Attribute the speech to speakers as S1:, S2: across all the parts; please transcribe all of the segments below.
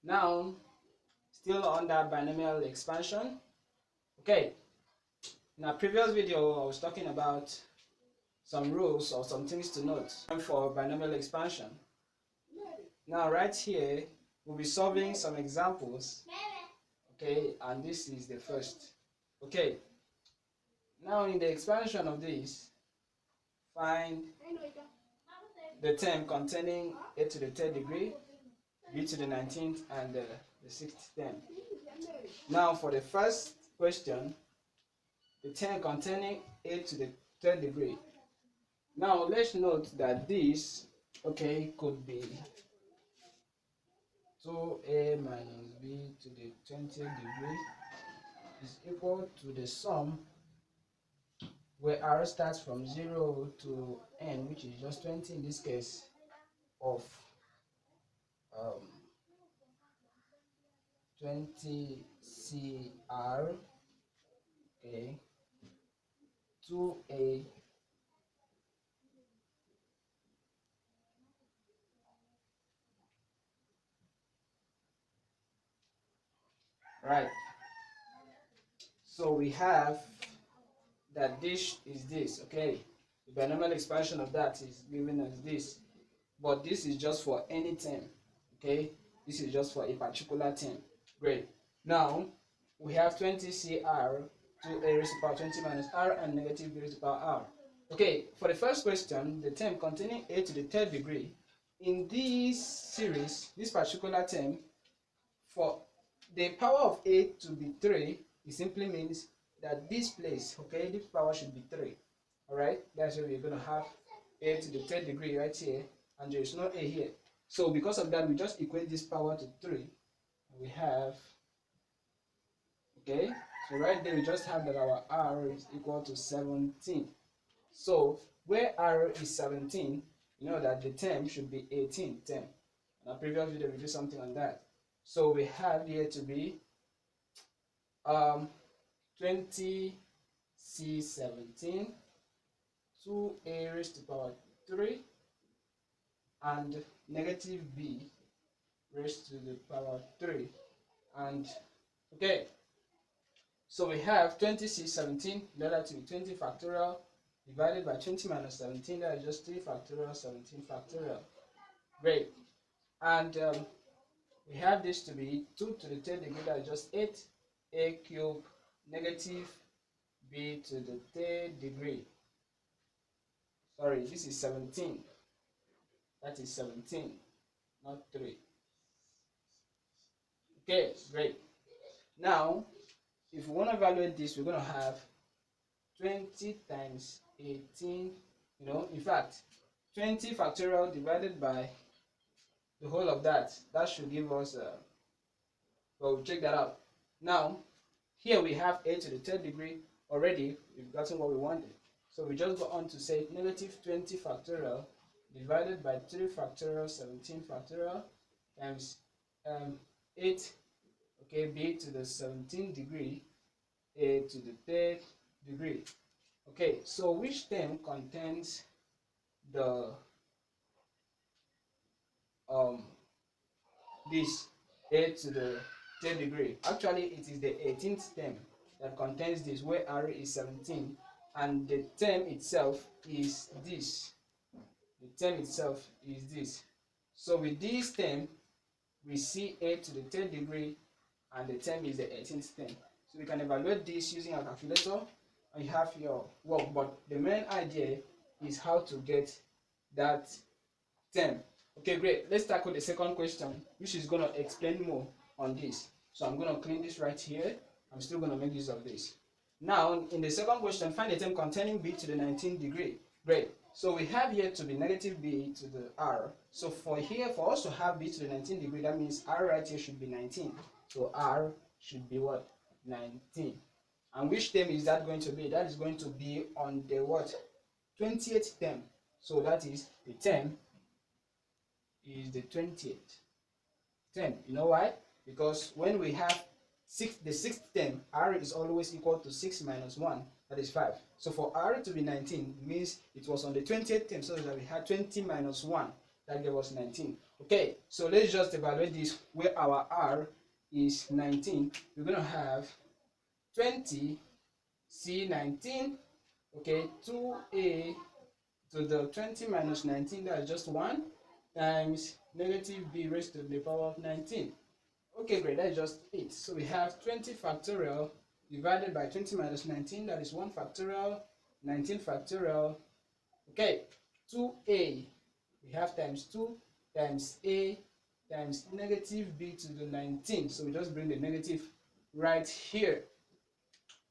S1: Now, still under binomial expansion. Okay, in our previous video I was talking about some rules or some things to note for binomial expansion. Now right here we'll be solving some examples. Okay, and this is the first. Okay, now in the expansion of this, find the term containing a to the third degree, b to the 19th, and the 6th term. Now for the first question, the term containing a to the third degree. Now let's note that this, okay, could be 2a minus b to the 20th degree is equal to the sum where r starts from 0 to n, which is just 20 in this case, of 20 cr, okay, 2a right. So we have that this is this, okay. The binomial expansion of that is giving us this, but this is just for any term, okay. This is just for a particular term. Great. Now we have 20 cr to a raised to power 20 minus r and negative b raised to power r. Okay, for the first question, the term containing a to the third degree, in this series, this particular term, for the power of a to be 3, it simply means that this place, okay, this power should be 3. Alright, that's why we're going to have a to the third degree right here, and there is no a here. So because of that, we just equate this power to 3. We have, okay, so right there we just have that our r is equal to 17. So where r is 17, you know that the term should be 18 term. In our previous video we did something on that. So we have here to be 20 c17 2a raised to power 3 and negative b raised to the power 3. And okay, so we have 20c17, that to be 20 factorial divided by 20 minus 17, that is just 3 factorial 17 factorial. Great. And we have this to be 2 to the third degree, that is just 8a cubed negative b to the third degree. Sorry, this is 17. That is 17, not 3. Okay, great. Now, if we want to evaluate this, we're going to have 20 times 18, in fact, 20 factorial divided by the whole of that. That should give us, well, we'll check that out. Now, here we have a to the third degree already. We've gotten what we wanted. So we just go on to say negative 20 factorial divided by 3 factorial 17 factorial times 8, okay, b to the 17th degree, a to the third degree. Okay, so which term contains the this a to the third degree? Actually, it is the 18th term that contains this, where r is 17, and the term itself is this. The term itself is this. So with this term, we see a to the third degree, and the term is the 18th term. So we can evaluate this using a calculator, and you have your work. But the main idea is how to get that term. Okay, great. Let's tackle the second question, which is going to explain more on this. So I'm going to clean this right here. I'm still going to make use of this. Now, in the second question, find the term containing b to the 19th degree. Great. So we have here to be negative b to the r. So for us to have b to the 19th degree, that means r right here should be 19. So r should be what? 19. And which term is that going to be? That is going to be on the what? 20th term. So that is the term is the 20th term. You know why? Because when we have the 6th term, r is always equal to 6 minus 1, that is 5. So for r to be 19 means it was on the 20th term, so that we had 20 minus 1, that gave us 19. Okay, so let's just evaluate this where our r is 19. We're going to have 20 C19, okay, 2a to the 20 minus 19, that's just 1, times negative b raised to the power of 19. Okay, great, that's just it. So we have 20 factorial divided by 20 minus 19, that is 1 factorial, 19 factorial. Okay, 2a, we have times 2 times a times negative b to the 19. So we just bring the negative right here.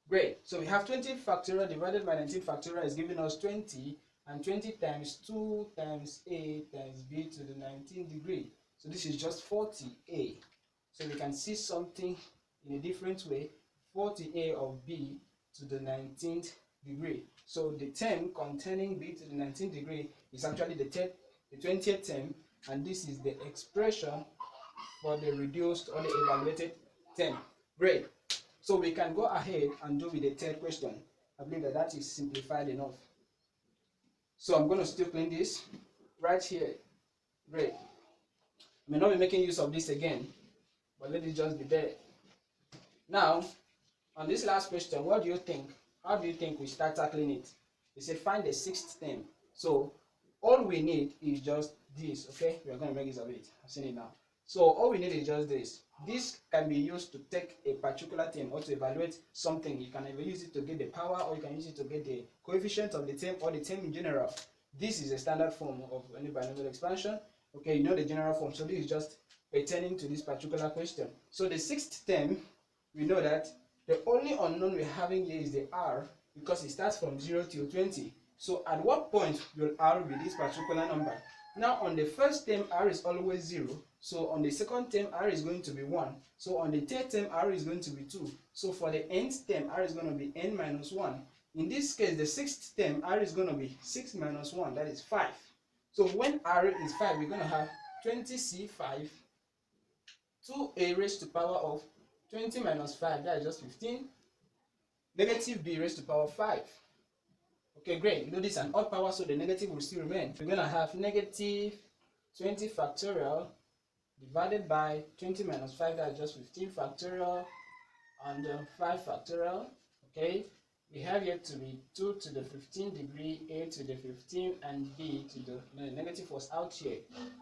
S1: Great. So we have 20 factorial divided by 19 factorial is giving us 20, and 20 times 2 times a times b to the 19th degree. So this is just 40a. So we can see something in a different way, 40a of b to the 19th degree. So the term containing b to the 19th degree is actually the 20th term, and this is the expression for the reduced or the evaluated term. Great. So we can go ahead and do with the third question. I believe that that is simplified enough. So I'm going to still clean this right here. Great. I may not be making use of this again, but let it just be there. Now, on this last question, what do you think? How do you think we start tackling it? They say find the sixth term. So all we need is just this, okay? We are going to make use of it. I've seen it now. So all we need is just this. This can be used to take a particular term or to evaluate something. You can either use it to get the power, or you can use it to get the coefficient of the term or the term in general. This is a standard form of any binomial expansion. Okay, you know the general form. So this is just pertaining to this particular question. So the sixth term, we know that the only unknown we're having here is the r, because it starts from 0 till 20. So at what point will r be this particular number? Now on the first term, r is always 0. So on the second term, r is going to be 1. So on the third term, r is going to be 2. So for the nth term, r is going to be n minus 1. In this case, the sixth term, r is going to be 6 minus 1, that is 5. So when r is 5, we're going to have 20c5, 2a raised to power of 20 minus 5, that is just 15, negative b raised to power 5. Okay, great. You know this is an odd power, so the negative will still remain. We're going to have negative 20 factorial divided by 20 minus 5, that's just 15 factorial, and 5 factorial. Okay, we have here to be 2 to the 15 degree, a to the 15, and b to the negative was out here,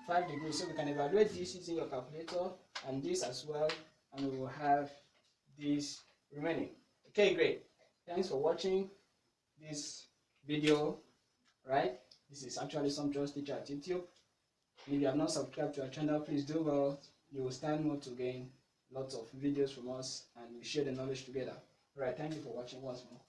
S1: 5 degrees. So we can evaluate this using your calculator and this as well, and we will have this remaining. Okay, great. Thanks for watching this video. Right, this is actually some Just Teacher at YouTube. If you have not subscribed to our channel, please do well. You will stand more to gain lots of videos from us, and we share the knowledge together. Right, thank you for watching once more.